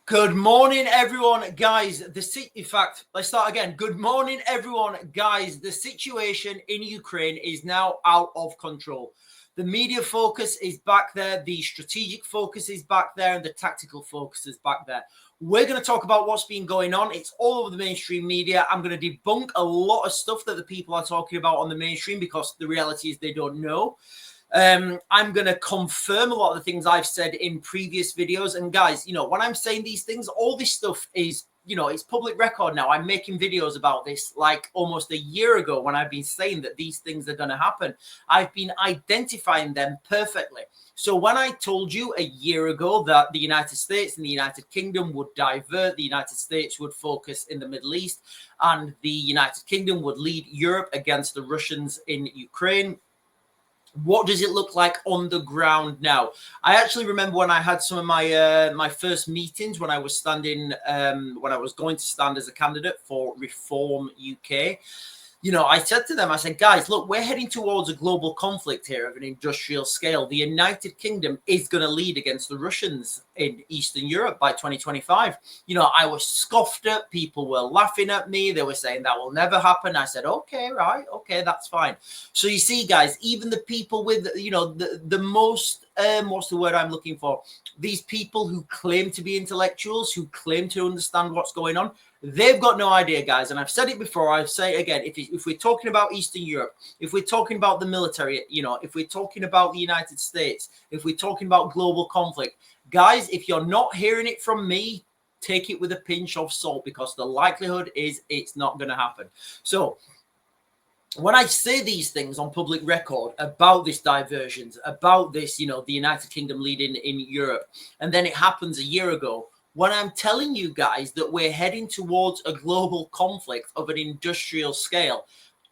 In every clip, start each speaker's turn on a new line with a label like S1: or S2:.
S1: Good morning, everyone, guys. In fact, let's start again. Good morning, everyone, guys. The situation in Ukraine is now out of control. The media focus is back there. The strategic focus is back there. And the tactical focus is back there. We're going to talk about what's been going on. It's all over the mainstream media. I'm going to debunk a lot of stuff that the people are talking about on the mainstream because the reality is they don't know. I'm going to confirm a lot of the things I've said in previous videos. And guys, when I'm saying these things, all this stuff is, it's public record now. I'm making videos about this like almost a year ago when I've been saying that these things are going to happen. I've been identifying them perfectly. So when I told you a year ago that the United States and the United Kingdom would divert, the United States would focus in the Middle East, and the United Kingdom would lead Europe against the Russians in Ukraine, what does it look like on the ground now? I actually remember when I had some of my my first meetings when I was standing, when I was going to stand as a candidate for Reform UK. I said to them, I said, guys, look, we're heading towards a global conflict here of an industrial scale. The United Kingdom is going to lead against the Russians in Eastern Europe by 2025. I was scoffed at. People were laughing at me. They were saying that will never happen. I said, okay, right. Okay, that's fine. So you see, guys, even the people with, the most, what's the word I'm looking for? These people who claim to be intellectuals, who claim to understand what's going on, they've got no idea, guys. And I've said it before. I'll say it again. If we're talking about Eastern Europe, if we're talking about the military, if we're talking about the United States, if we're talking about global conflict, guys, if you're not hearing it from me, take it with a pinch of salt because the likelihood is it's not going to happen. So when I say these things on public record about this diversions, about this, the United Kingdom leading in Europe, and then it happens a year ago, when I'm telling you guys that we're heading towards a global conflict of an industrial scale,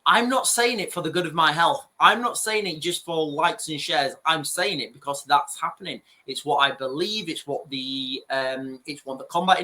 S1: I'm not saying it for the good of my health. I'm not saying it just for likes and shares. I'm saying it because that's happening. It's what I believe. It's what the combat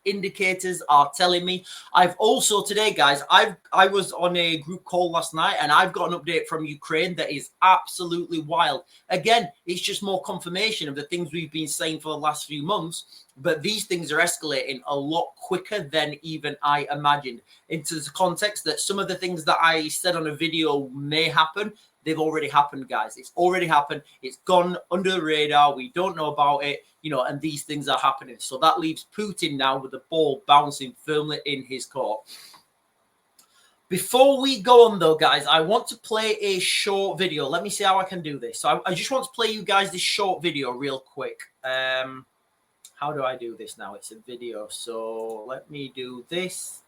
S1: indicators are telling me. I've also today, guys, I was on a group call last night and I've got an update from Ukraine that is absolutely wild. Again, it's just more confirmation of the things we've been saying for the last few months, but these things are escalating a lot quicker than even I imagined. Into the context that some of the things that I said on a video may happen, they've already happened, guys. It's already happened. It's gone under the radar. We don't know about it, and these things are happening. So that leaves Putin now with the ball bouncing firmly in his court. Before we go on, though, guys, I want to play a short video. Let me see how I can do this. So I just want to play you guys this short video real quick. How do I do this now? It's a video. So let me do this.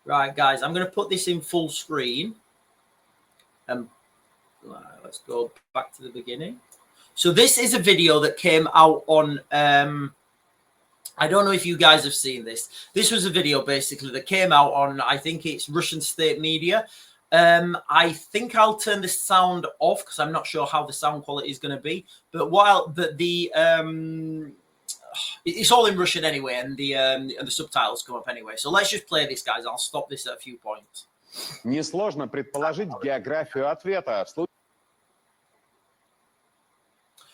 S1: Right, guys, I'm going to put this in full screen. Let's go back to the beginning. So this is a video that came out on, I don't know if you guys have seen this. This was a video basically that came out on, I think it's Russian state media. I think I'll turn the sound off because I'm not sure how the sound quality is going to be. But it's all in Russian anyway, and the subtitles come up anyway. So let's just play this, guys. I'll stop this at a few points.
S2: Несложно предположить географию ответа.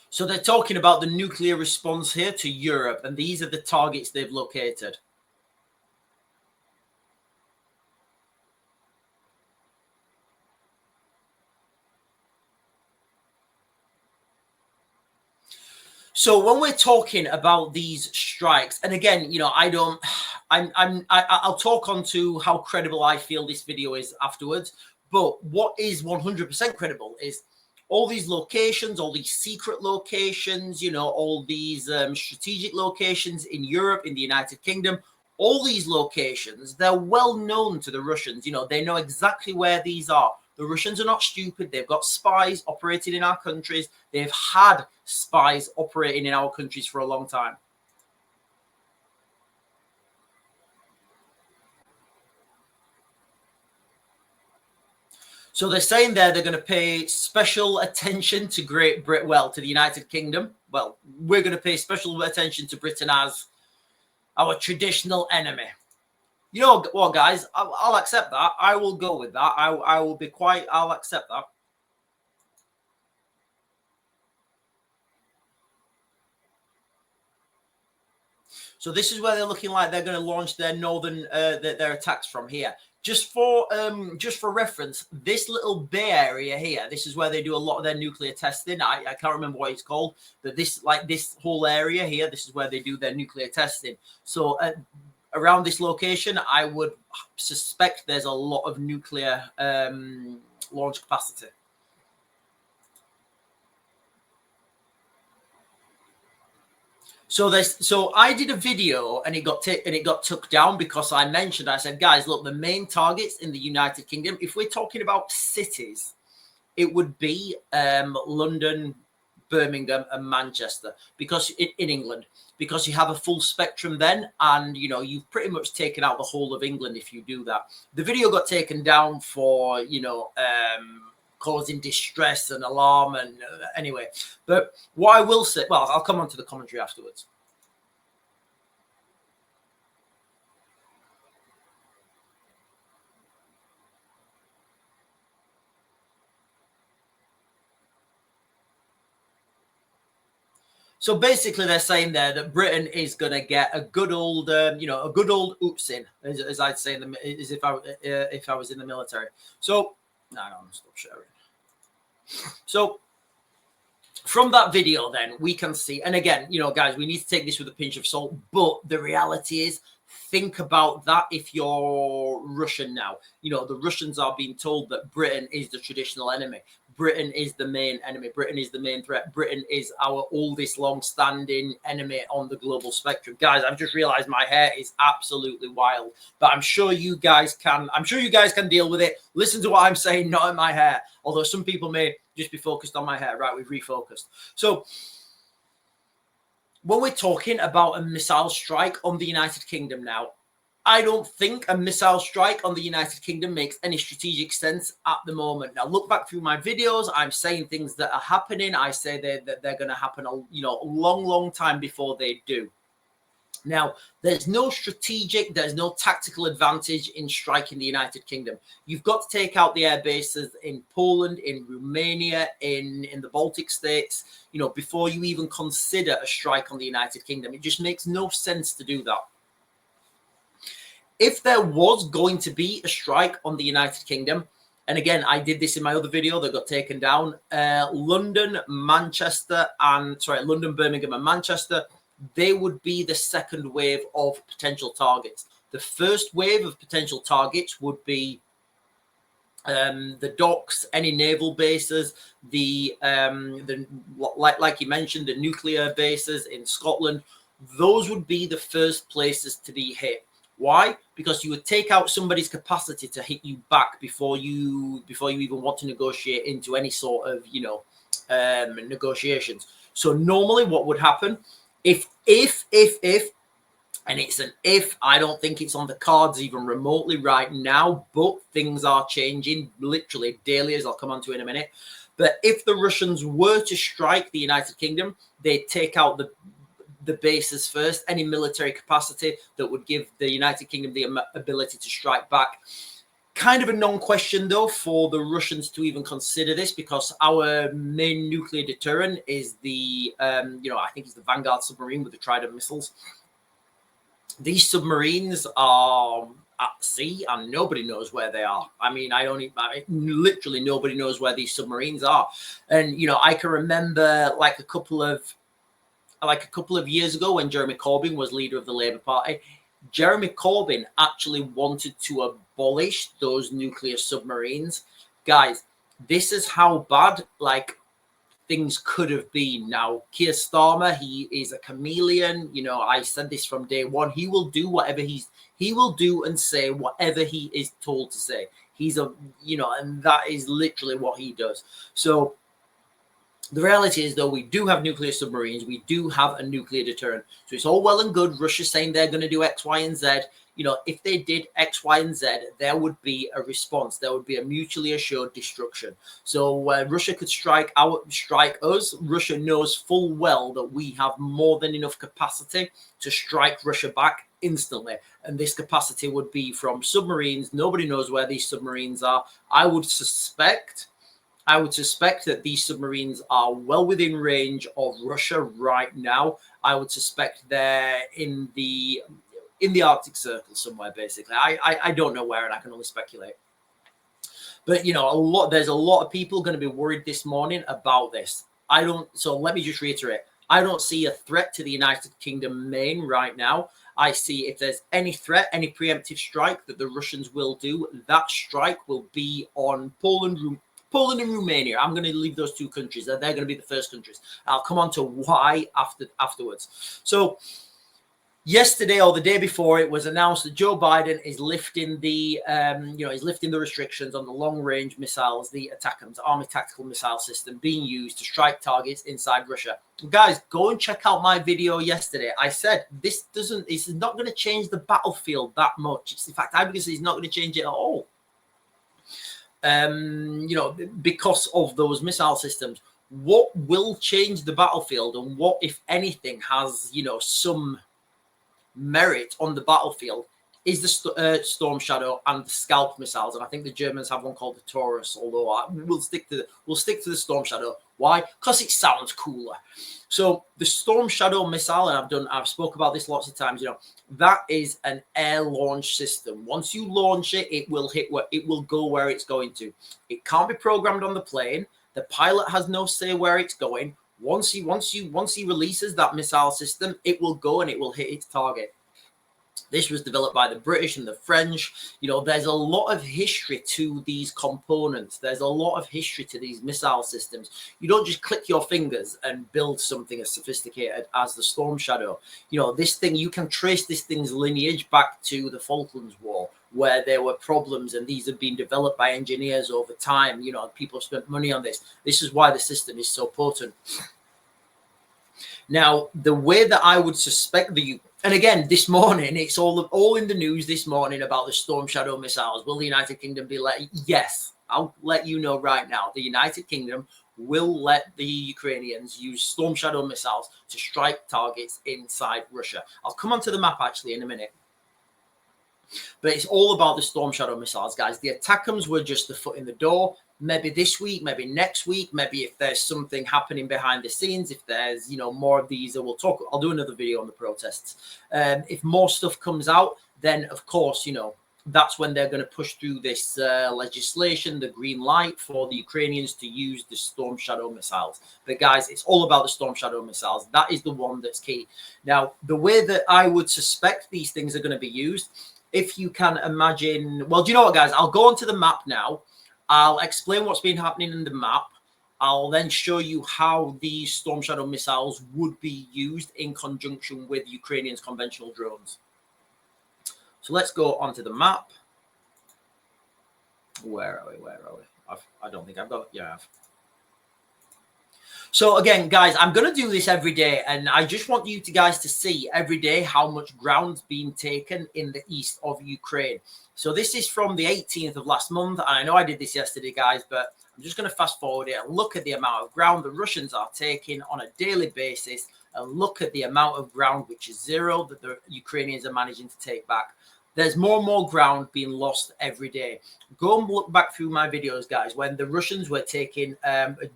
S1: So they're talking about the nuclear response here to Europe, and these are the targets they've located. So when we're talking about these strikes, and again, I'll talk on to how credible I feel this video is afterwards. But what is 100% credible is all these locations, all these secret locations, all these strategic locations in Europe, in the United Kingdom, all these locations, they're well known to the Russians. They know exactly where these are. The Russians are not stupid. They've got spies operating in our countries. They've had spies operating in our countries for a long time. So they're saying they're going to pay special attention to to the United Kingdom. Well, we're going to pay special attention to Britain as our traditional enemy. You know what, guys? I'll accept that. I will go with that. I will be quiet. I'll accept that. So this is where they're looking like they're going to launch their northern their attacks from here. Just for reference, this little bay area here, this is where they do a lot of their nuclear testing. I can't remember what it's called, but this whole area here, this is where they do their nuclear testing. So around this location, I would suspect there's a lot of nuclear launch capacity. So I did a video and it got took down because I said, guys, look, the main targets in the United Kingdom, if we're talking about cities, it would be London, Birmingham, and Manchester, because in England, because you have a full spectrum then, and you've pretty much taken out the whole of England if you do that. The video got taken down for causing distress and alarm, and anyway. But what I will say, well, I'll come on to the commentary afterwards. So basically, they're saying there that Britain is going to get a good old, a good old oopsin, as I'd say, as if I was in the military. So, no, stop sharing. So, from that video, then we can see, and again, guys, we need to take this with a pinch of salt. But the reality is, think about that if you're Russian now. The Russians are being told that Britain is the traditional enemy. Britain is the main enemy. Britain is the main threat. Britain is our oldest long-standing enemy on the global spectrum. Guys, I've just realized my hair is absolutely wild, but I'm sure you guys can deal with it. Listen to what I'm saying, not in my hair. Although some people may just be focused on my hair. Right, we've refocused. So when we're talking about a missile strike on the United Kingdom now, I don't think a missile strike on the United Kingdom makes any strategic sense at the moment. Now, look back through my videos. I'm saying things that are happening. I say that they're going to happen a long time before they do. Now, there's no tactical advantage in striking the United Kingdom. You've got to take out the air bases in Poland, in Romania, in the Baltic states, before you even consider a strike on the United Kingdom. It just makes no sense to do that. If there was going to be a strike on the United Kingdom, and again, I did this in my other video that got taken down, London, Birmingham, and Manchester, they would be the second wave of potential targets. The first wave of potential targets would be the docks, any naval bases, like you mentioned, the nuclear bases in Scotland. Those would be the first places to be hit. Why? Because you would take out somebody's capacity to hit you back before you even want to negotiate into any sort of negotiations. So normally, what would happen if, and it's an if, I don't think it's on the cards even remotely right now, but things are changing literally daily, as I'll come on to in a minute. But if the Russians were to strike the United Kingdom, they'd take out the bases first, any military capacity that would give the United Kingdom the ability to strike back. Kind of a non-question, though, for the Russians to even consider this, because our main nuclear deterrent is the, I think it's the Vanguard submarine with the Trident missiles. These submarines are at sea and nobody knows where they are. I mean, literally nobody knows where these submarines are. And, I can remember like a couple of years ago when Jeremy Corbyn was leader of the Labour Party, Jeremy Corbyn actually wanted to abolish those nuclear submarines. Guys, this is how bad things could have been. Now, Keir Starmer, he is a chameleon. I said this from day one. He will do he will do and say whatever he is told to say. And that is literally what he does. So the reality is, though, we do have nuclear submarines. We do have a nuclear deterrent. So it's all well and good Russia saying they're going to do X, Y, and Z. If they did X, Y, and Z, there would be a response. There would be a mutually assured destruction. So Russia could strike us. Russia knows full well that we have more than enough capacity to strike Russia back instantly. And this capacity would be from submarines. Nobody knows where these submarines are. I would suspect I would suspect that these submarines are well within range of Russia right now. I would suspect they're in the Arctic Circle somewhere, basically. I don't know where, and I can only speculate. But there's a lot of people going to be worried this morning about this. So let me just reiterate. I don't see a threat to the United Kingdom main right now. I see if there's any threat, any preemptive strike that the Russians will do, that strike will be on Poland and Romania. I'm going to leave those two countries. They're going to be the first countries. I'll come on to why afterwards. So yesterday or the day before, it was announced that Joe Biden is lifting the restrictions on the long-range missiles, the ATACMS, Army Tactical Missile System, being used to strike targets inside Russia. Guys, go and check out my video yesterday. I said this is not going to change the battlefield that much. It's, in fact, I believe it's not going to change it at all. Because of those missile systems. What will change the battlefield, and what, if anything, has some merit on the battlefield, is the Storm Shadow and the Scalp missiles, and I think the Germans have one called the Taurus. Although we'll stick to the Storm Shadow. Why? Because it sounds cooler. So the Storm Shadow missile, and I've spoke about this lots of times. That is an air launch system. Once you launch it, it will go where it's going to. It can't be programmed on the plane. The pilot has no say where it's going. Once he releases that missile system, it will go and it will hit its target. This was developed by the British and the French. There's a lot of history to these components. There's a lot of history to these missile systems. You don't just click your fingers and build something as sophisticated as the Storm Shadow. You can trace this thing's lineage back to the Falklands War, where there were problems, and these have been developed by engineers over time. People have spent money on this. This is why the system is so potent. Now, the way that I would suspect and again, this morning, it's all in the news this morning about the Storm Shadow missiles. Will the United Kingdom be let? Yes, I'll let you know right now. The United Kingdom will let the Ukrainians use Storm Shadow missiles to strike targets inside Russia. I'll come onto the map actually in a minute. But it's all about the Storm Shadow missiles, guys. The ATACMS were just the foot in the door. Maybe this week, maybe next week, maybe if there's something happening behind the scenes, if there's, more of these, I'll do another video on the protests. If more stuff comes out, then of course, that's when they're going to push through this legislation, the green light for the Ukrainians to use the Storm Shadow missiles. But guys, it's all about the Storm Shadow missiles. That is the one that's key. Now, the way that I would suspect these things are going to be used, if you can imagine, well, do you know what, guys? I'll go onto the map now. I'll explain what's been happening in the map. I'll then show you how these Storm Shadow missiles would be used in conjunction with Ukrainians' conventional drones. So let's go onto the map. Where are we? I don't think I've got it. Yeah, I have. So again, guys, I'm going to do this every day, and I just want you guys to see every day how much ground's being taken in the east of Ukraine. So this is from the 18th of last month, and I know I did this yesterday, guys, but I'm just going to fast forward it and look at the amount of ground the Russians are taking on a daily basis, and look at the amount of ground, which is zero, that the Ukrainians are managing to take back. There's more and more ground being lost every day. Go and look back through my videos, guys, when the Russians were taking,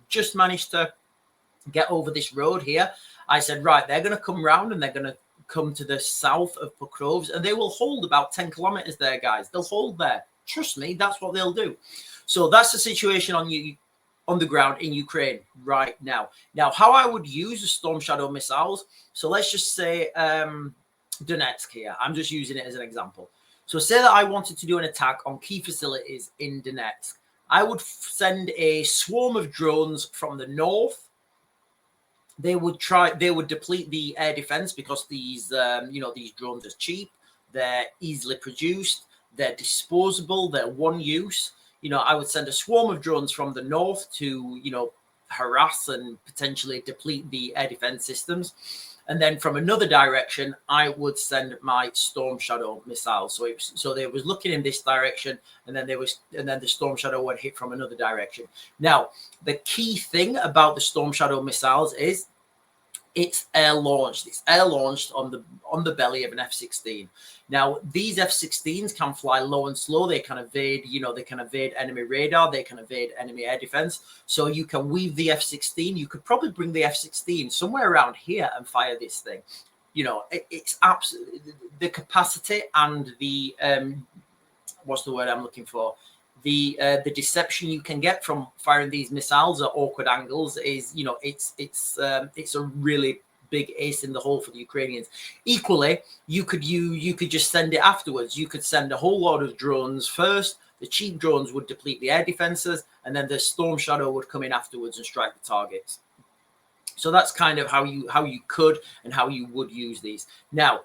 S1: just managed to get over this road here. I said, right, they're going to come round and they're going to come to the south of Pokrovsk, and they will hold about 10 kilometers there, guys. They'll hold there. Trust me, that's what they'll do. So that's the situation on the ground in Ukraine right now. Now, how I would use the Storm Shadow missiles. So let's just say Donetsk here. I'm just using it as an example. So say that I wanted to do an attack on key facilities in Donetsk. I would send a swarm of drones from the north. They would deplete the air defense, because these drones are cheap, they're easily produced, they're disposable, they're one use. I would send a swarm of drones from the north to, harass and potentially deplete the air defense systems. And then from another direction, I would send my Storm Shadow missiles. So they was looking in this direction, and then the Storm Shadow would hit from another direction. Now, the key thing about the Storm Shadow missiles is It's air launched. It's air launched on the belly of an F-16. Now, these F-16s can fly low and slow. They can evade, they can evade enemy radar. They can evade enemy air defense. So you can weave the F-16. You could probably bring the F-16 somewhere around here and fire this thing. It's absolutely the capacity and the what's the word I'm looking for? The deception you can get from firing these missiles at awkward angles is, it's a really big ace in the hole for the Ukrainians. Equally, you could just send it afterwards. You could send a whole lot of drones first. The cheap drones would deplete the air defenses, and then the Storm Shadow would come in afterwards and strike the targets. So that's kind of how you could and how you would use these. Now,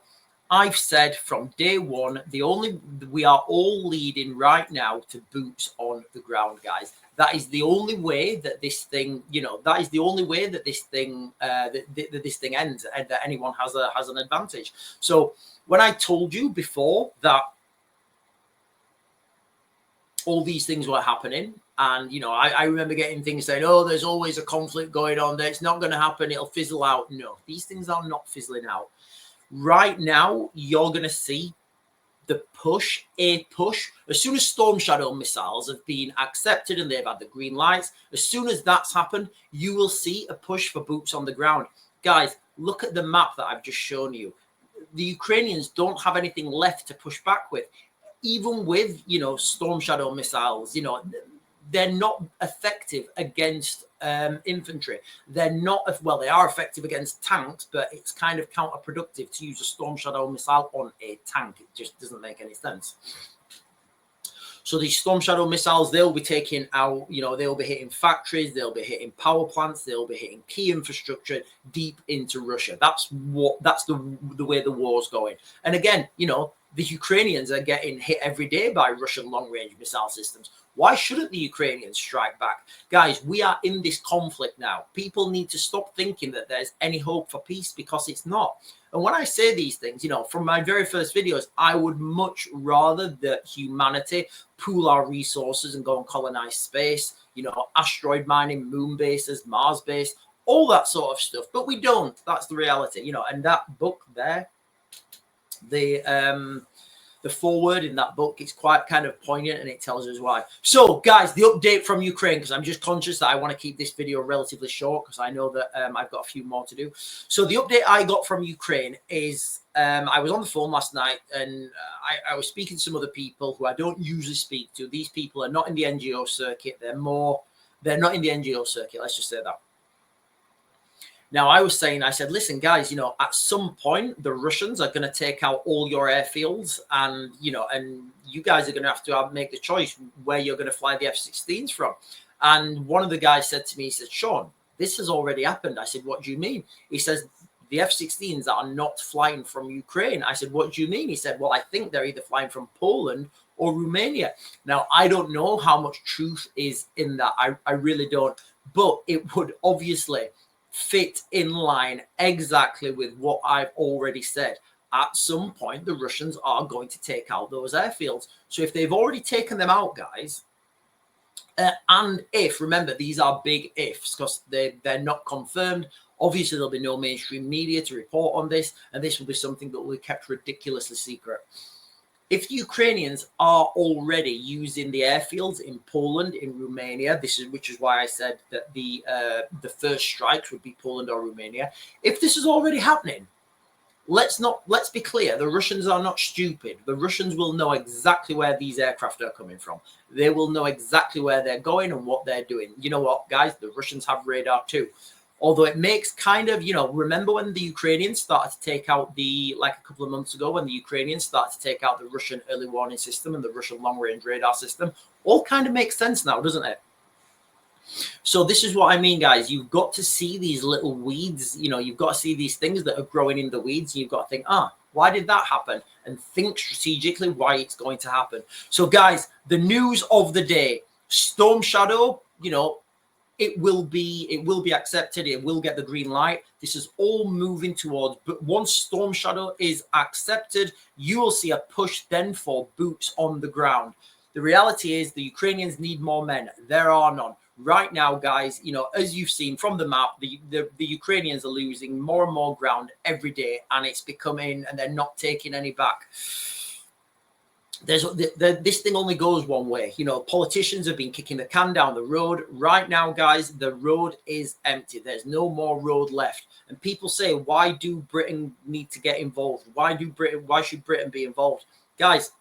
S1: I've said from day one, we are all leading right now to boots on the ground, guys. That is the only way that this thing, that is the only way that this thing, that this thing ends, and that anyone has an advantage. So when I told you before that all these things were happening, and I remember getting things saying, "Oh, there's always a conflict going on. That it's not going to happen. It'll fizzle out." No, these things are not fizzling out. Right now, you're going to see the push. As soon as Storm Shadow missiles have been accepted and they've had the green lights, as soon as that's happened, you will see a push for boots on the ground. Guys, look at the map that I've just shown you. The Ukrainians don't have anything left to push back with. Even with, Storm Shadow missiles, they're not effective against infantry. They're not, well, they are effective against tanks, but it's kind of counterproductive to use a Storm Shadow missile on a tank. It just doesn't make any sense. So these Storm Shadow missiles, they'll be taking out, they'll be hitting factories, they'll be hitting power plants, they'll be hitting key infrastructure deep into Russia. That's the way the war's going. And again, the Ukrainians are getting hit every day by Russian long-range missile systems. Why shouldn't the Ukrainians strike back? Guys, we are in this conflict now. People need to stop thinking that there's any hope for peace, because it's not. And when I say these things, from my very first videos, I would much rather that humanity pool our resources and go and colonize space, asteroid mining, moon bases, Mars base, all that sort of stuff. But we don't. That's the reality, and that book there, the foreword in that book, it's quite kind of poignant, and it tells us why. So, guys, the update from Ukraine, because I'm just conscious that I want to keep this video relatively short, because I know that I've got a few more to do. So the update I got from Ukraine is I was on the phone last night, and I was speaking to some other people who I don't usually speak to. These people are not in the NGO circuit. They're not in the NGO circuit. Let's just say that. Now, I said, listen, guys, at some point, the Russians are going to take out all your airfields, and you guys are going to have to make the choice where you're going to fly the F-16s from. And one of the guys said to me, he said, Sean, this has already happened. I said, what do you mean? He says, the F-16s are not flying from Ukraine. I said, what do you mean? He said, well, I think they're either flying from Poland or Romania. Now, I don't know how much truth is in that. I really don't. But it would obviously fit in line exactly with what I've already said. At some point, the Russians are going to take out those airfields. So if they've already taken them out, guys, and if, remember, these are big ifs, because they're not confirmed. Obviously, there'll be no mainstream media to report on this, and this will be something that will be kept ridiculously secret. If the Ukrainians are already using the airfields in Poland, in Romania, which is why I said that the first strikes would be Poland or Romania. If this is already happening, let's be clear. The Russians are not stupid. The Russians will know exactly where these aircraft are coming from. They will know exactly where they're going and what they're doing. You know what, guys? The Russians have radar too. Although it makes kind of, remember when the Ukrainians started to take out like a couple of months ago, when the Ukrainians started to take out the Russian early warning system and the Russian long-range radar system, all kind of makes sense now, doesn't it? So this is what I mean, guys. You've got to see these little weeds, you've got to see these things that are growing in the weeds. And you've got to think, why did that happen? And think strategically why it's going to happen. So, guys, the news of the day, Storm Shadow, it will be accepted. It will get the green light. This is all moving towards, but once Storm Shadow is accepted, you will see a push then for boots on the ground. The reality is the Ukrainians need more men. There are none. right now, guys, you know, as you've seen from the map, the Ukrainians are losing more and more ground every day, and it's becoming, and they're not taking any back. This thing only goes one way. You know, politicians have been kicking the can down the road. Right now, guys, the road is empty. There's no more road left. And people say, why do Britain need to get involved? Why should Britain be involved? Guys,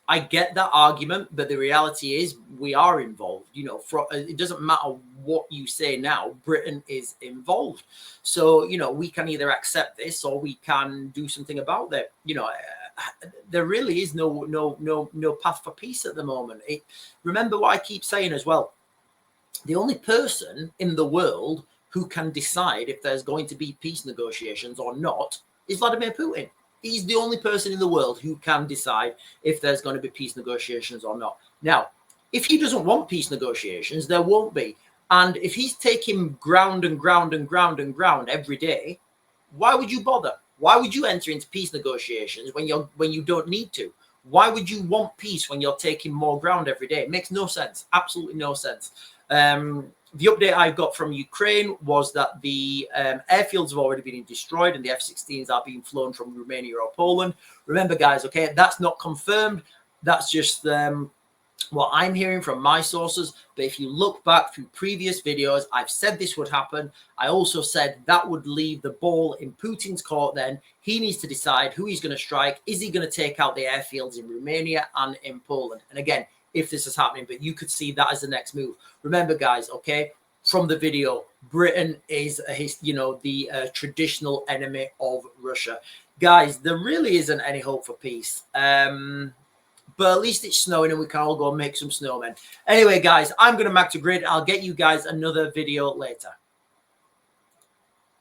S1: I get that argument, but the reality is we are involved. You know, it doesn't matter what you say now, Britain is involved. So, you know, we can either accept this or we can do something about it. You know, there really is no path for peace at the moment. Remember what I keep saying as well. The only person in the world who can decide if there's going to be peace negotiations or not is Vladimir Putin. He's the only person in the world who can decide if there's going to be peace negotiations or not. Now, if he doesn't want peace negotiations, there won't be. And if he's taking ground and ground and ground and ground every day, why would you bother? Why would you enter into peace negotiations when you don't need to? Why would you want peace when you're taking more ground every day? It makes no sense. Absolutely no sense. The update I got from Ukraine was that the airfields have already been destroyed and the F-16s are being flown from Romania or Poland. Remember, guys, okay, that's not confirmed. That's just what I'm hearing from my sources. But if you look back through previous videos, I've said this would happen. I also said that would leave the ball in Putin's court then. He needs to decide who he's going to strike. Is he going to take out the airfields in Romania and in Poland? And again, if this is happening, but you could see that as the next move. Remember, guys, okay, from the video, Britain is, the traditional enemy of Russia. Guys, there really isn't any hope for peace. But at least it's snowing and we can all go and make some snowmen. Anyway, guys, I'm going to back to grid. I'll get you guys another video later.